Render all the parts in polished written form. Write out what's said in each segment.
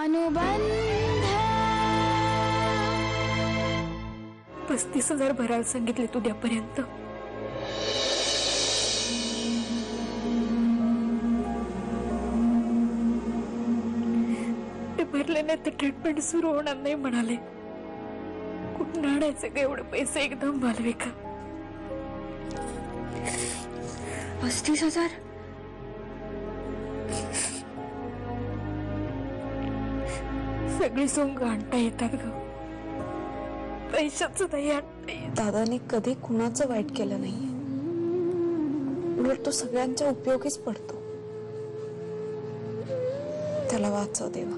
अनुबंध 35,000 भरायला सांगितले उद्यापर्यंत. ते भरले नाही तर ट्रीटमेंट सुरू होणार नाही म्हणाले. कुठून आणायचे का एवढे पैसे एकदम मालविका? 35,000 सगळी सोंग आणता येतात ग, पैशाच नाही आणता येत. दादाने कधी कुणाचं वाईट केलं नाही, उलट तो सगळ्यांच्या उपयोगीच पडतो. त्याला वाचव देवा.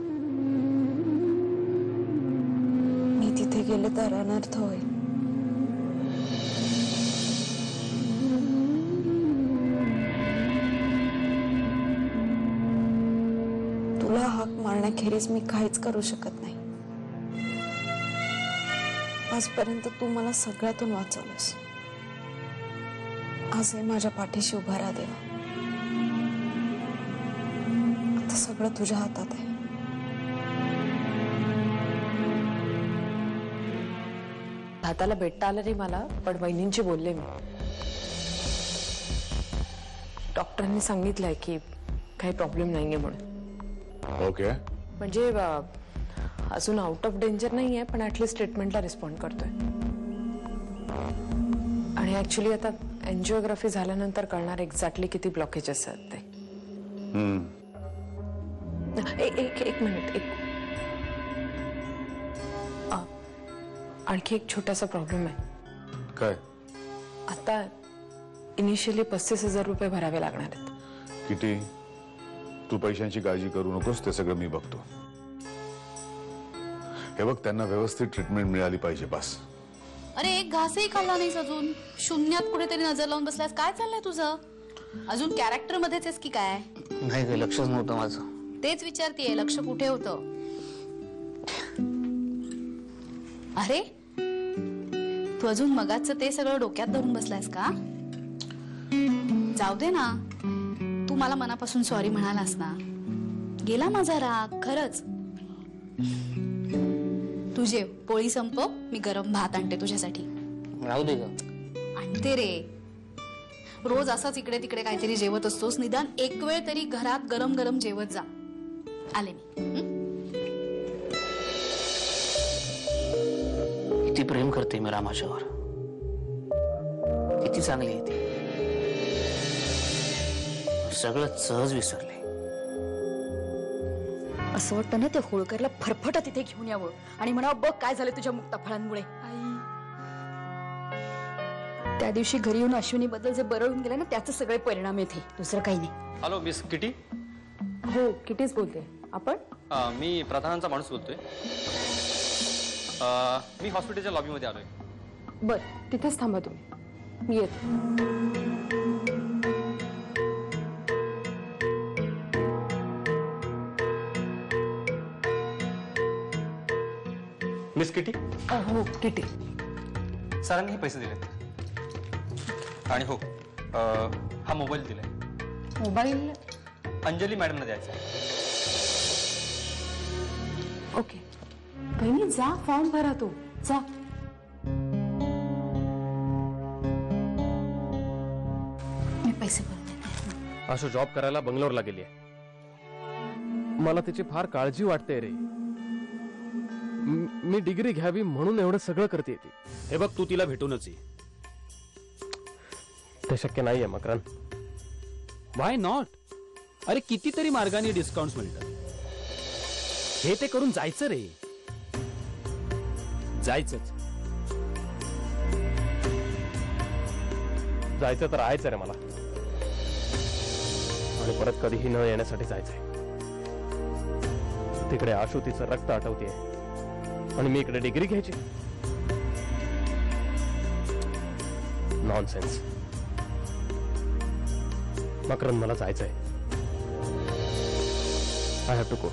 मी तिथे गेले तर अनर्थ होईल. तुला हाक मारण्याखेरीज मी काहीच करू शकत नाही. आजपर्यंत तू मला सगळ्यातून वाचवलंस. आजही माझ्या पाठीशी उभा राहा देवा. आता सगळं तुझ्या हातात आहे. हाताला भेटता आलं नाही मला, पण वहिनींची बोलले मी. डॉक्टरांनी सांगितलंय की काही प्रॉब्लेम नाहीये म्हणून. ओके, म्हणजे अजून आउट ऑफ डेंजर नाहीये, पण ऍटलीस्ट ट्रीटमेंटला रिस्पॉन्ड करतोय. आणि ऍक्च्युली आता एन्जिओग्राफी झाल्यानंतर कळणार एक्झॅक्टली किती ब्लॉकेजेस आहेत ते. एक मिनिट. आणखी एक छोटासा प्रॉब्लेम आहे. काय? आता इनिशियली 35,000 रुपये भरावे लागणार आहेत. किती? तू पैशांची काळजी करू नकोस, ते सगळं मी बघतो. हे बघ, त्यांना व्यवस्थित ट्रीटमेंट मिळाली पाहिजे बस. अरे एक घासही खाल्ला नाहीस अजून. शून्यात कुठेतरी नजर लावून बसलास. काय चाललंय तुझं? अजून कॅरेक्टर मध्येच आहेस की काय? नाही काही लक्षच नव्हतं माझं. तेच विचारतीये, लक्ष कुठे होतं? अरे तू अजून मगाचं ते सगळं डोक्यात धरून बसलायस का? जाऊ दे ना. तू मला मनापासून सॉरी म्हणालास ना, गेला माझा राग. खरंच तुझे पोळी संपव, मी गरम भात आणते तुझ्यासाठी. राहू दे ग. आणते रे. रोज असाच इकडे तिकडे काहीतरी जेवत असतोस. निदान एक वेळ तरी घरात गरम गरम जेवत जा. आले मी. किती प्रेम करते मी रामाच्यावर. किती चांगली आहे ती. सगळं सहज विसरले. असं वाटतं ना ते होळकरला फरफटा तिथे घेऊन यावं आणि म्हणावं, बघ काय झालं तुझ्या मुक्ताफळांमुळे. त्या दिवशी घरी येऊन अश्विनी बद्दल जे बरळून गेलं ना, त्याचे सगळे परिणाम येते, दुसरं काही नाही. Hello miss kitty. हो, किटीच बोलते. आपण? मी प्रधानांचा माणूस बोलतोय. मी हॉस्पिटलच्या लॉबीमध्ये आलोय. बर, तिथेच थांबा तुम्ही, मी येते. Miss kitty. हो, किटी. सरांनी हे पैसे दिलेत. आणि हो, हा मोबाईल दिलाय. मोबाईल अंजली मॅडमला द्यायचा आहे. ओके. बहिणी जा, फॉर्म भरा. तो जा. मी पैसे भरते. आशू जॉब करायला बंगलोरला गेली आहे. मला तिची फार काळजी वाटते रे. मी डिग्री घ्यावी म्हणून एवढं सगळं करते ती. हे बघ, तू तिला भेटूनच ये. ते शक्य नाहीये मकरन. व्हाय नॉट? अरे कितीतरी मार्गाने डिस्काउंट मिळतात. हे ते करून जायचं रे. जायचंच. जायचं तर आहेच रे मला. आणि परत कधीही न येण्यासाठी जायचंय. तिकडे आशू तिचं रक्त आठवतेय आणि मी इकडे डिग्री घ्यायची. नॉनसेन्स. मकरन, मला जायचंय. I have to go.